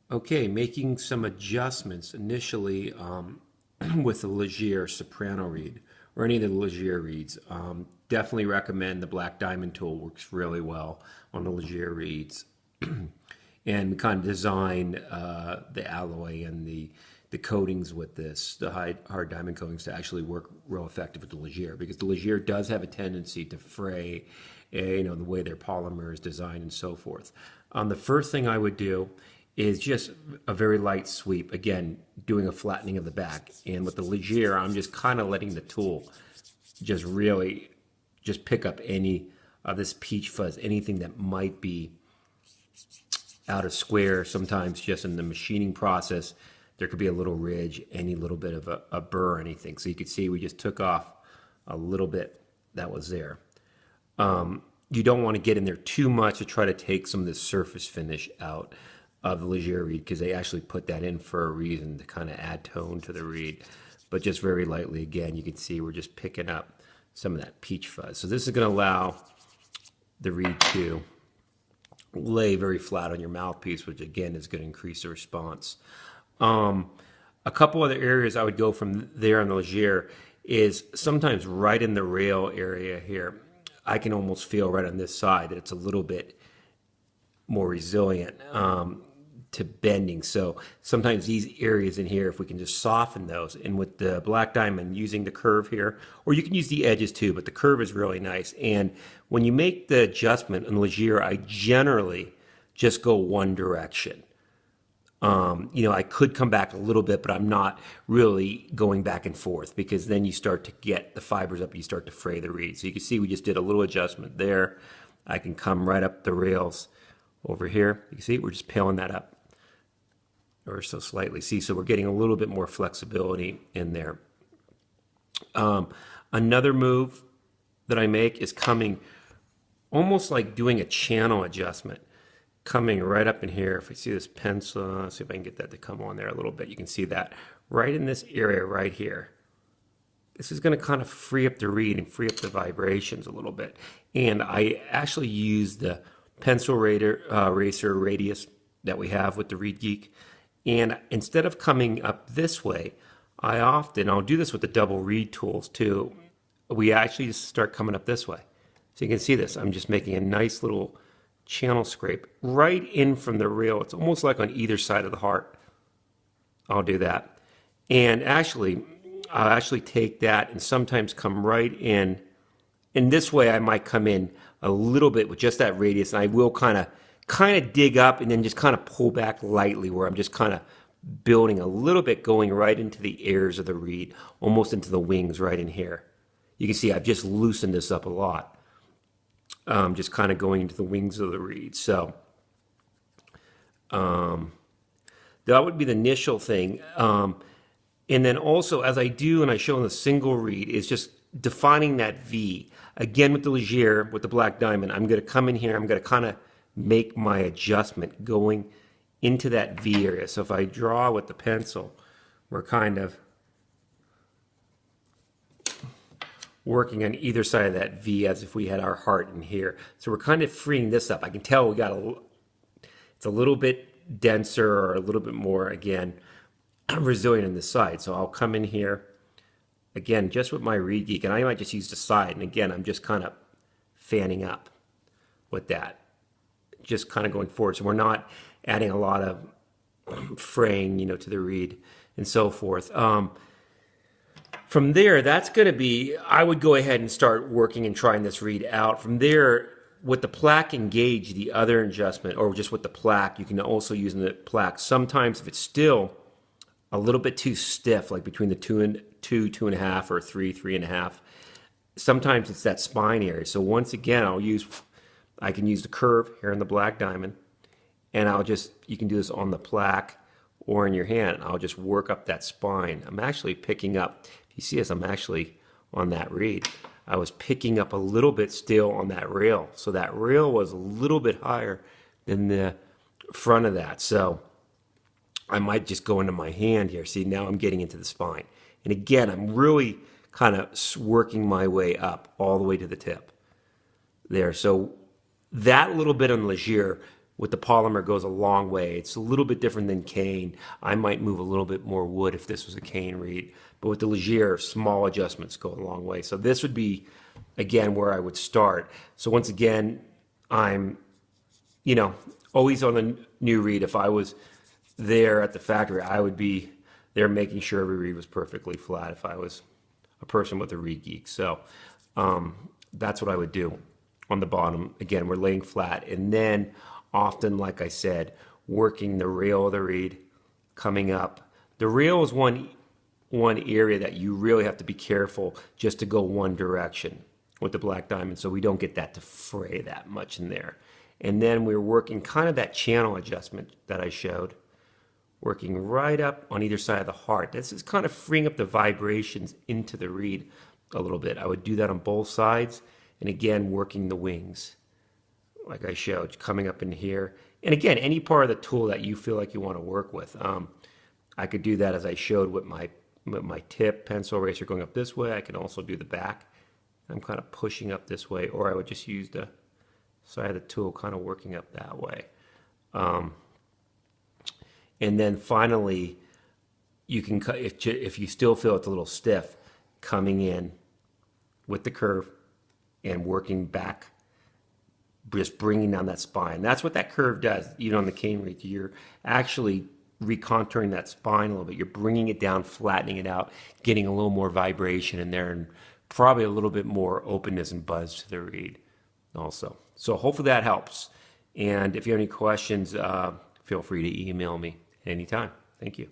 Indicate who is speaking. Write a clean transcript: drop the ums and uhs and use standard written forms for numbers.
Speaker 1: Okay, making some adjustments initially with the Legere soprano reed or any of the Legere reeds. Definitely recommend the Black Diamond tool, works really well on the Legere reeds. And we kind of design the alloy and the coatings with this, the hard diamond coatings, to actually work real effective with the Legere, because the Legere does have a tendency to fray, the way their polymer is designed and so forth. The first thing I would do is just a very light sweep. Again, doing a flattening of the back. And with the Legere, I'm just kind of letting the tool just really just pick up any of this peach fuzz, anything that might be out of square. Sometimes just in the machining process, there could be a little ridge, any little bit of a burr or anything. So you could see we just took off a little bit that was there. You don't want to get in there too much to try to take some of this surface finish out of the Legere reed, because they actually put that in for a reason, to kind of add tone to the reed. But just very lightly, again, you can see we're just picking up some of that peach fuzz. So this is going to allow the reed to lay very flat on your mouthpiece, which again is going to increase the response. A couple other areas I would go from there on the Legere is sometimes right in the rail area here. I can almost feel right on this side that it's a little bit more resilient to bending. So sometimes these areas in here, if we can just soften those, and with the Black Diamond using the curve here, or you can use the edges too, but the curve is really nice. And when you make the adjustment in Legere, I generally just go one direction. I could come back a little bit, but I'm not really going back and forth, because then you start to get the fibers up, you start to fray the reed. So you can see we just did a little adjustment there. I can come right up the rails over here. You can see we're just peeling that up, or so slightly. See, so we're getting a little bit more flexibility in there. Another move that I make is coming almost like doing a channel adjustment. Coming right up in here. If we see this pencil, let's see if I can get that to come on there a little bit. You can see that right in this area right here. This is going to kind of free up the reed and free up the vibrations a little bit. And I actually use the pencil eraser radius that we have with the ReedGeek. And instead of coming up this way, I'll do this with the double reed tools too. We actually just start coming up this way. So you can see this. I'm just making a nice little channel scrape right in from the rail. It's almost like on either side of the heart. I'll do that. And I'll actually take that and sometimes come right in. In this way, I might come in a little bit with just that radius, and I will kind of dig up and then just kind of pull back lightly, where I'm just kind of building a little bit, going right into the ears of the reed, almost into the wings right in here. You can see I've just loosened this up a lot. Just kind of going into the wings of the reed. So that would be the initial thing. And then also, as I do and I show in the single reed, is just defining that V. Again, with the Legere, with the Black Diamond, I'm going to come in here, I'm going to kind of make my adjustment going into that V area. So if I draw with the pencil, we're kind of working on either side of that V as if we had our heart in here. So we're kind of freeing this up. I can tell it's a little bit denser, or a little bit more, again, resilient on this side. So I'll come in here, again, just with my ReedGeek, and I might just use the side. And again, I'm just kind of fanning up with that, just kind of going forward. So we're not adding a lot of fraying, to the reed and so forth. From there, that's going to be, I would go ahead and start working and trying this reed out. From there, with the plaque engaged, the other adjustment, or just with the plaque, you can also use the plaque. Sometimes if it's still a little bit too stiff, like between the 2.5, or 3.5, sometimes it's that spine area. So once again, I can use the curve here in the Black Diamond, and you can do this on the plaque or in your hand. I'll just work up that spine. I'm actually picking up, if you see this, I'm actually on that reed. I was picking up a little bit still on that rail. So that rail was a little bit higher than the front of that. So I might just go into my hand here. See, now I'm getting into the spine. And again, I'm really kind of working my way up all the way to the tip there. So that little bit on Legere with the polymer goes a long way. It's a little bit different than cane. I might move a little bit more wood if this was a cane reed, but with the Legere, small adjustments go a long way. So this would be, again, where I would start. So once again, I'm, always on a new reed. If I was there at the factory, I would be there making sure every reed was perfectly flat if I was a person with a ReedGeek. So that's what I would do on the bottom. Again, we're laying flat, and then often, like I said, working the rail of the reed, coming up. The rail is one area that you really have to be careful just to go one direction with the black diamond, so we don't get that to fray that much in there. And then we're working kind of that channel adjustment that I showed, working right up on either side of the heart. This is kind of freeing up the vibrations into the reed a little bit. I would do that on both sides, and again, working the wings like I showed, coming up in here. And again, any part of the tool that you feel like you want to work with. I could do that as I showed with my tip pencil eraser going up this way. I can also do the back. I'm kind of pushing up this way, or I would just use the side of the tool kind of working up that way. And then finally, you can, if you still feel it's a little stiff, coming in with the curve and working back, just bringing down that spine. That's what that curve does. On the cane reed, you're actually recontouring that spine a little bit. You're bringing it down, flattening it out, getting a little more vibration in there, and probably a little bit more openness and buzz to the reed also. So hopefully that helps. And if you have any questions, feel free to email me anytime. Thank you.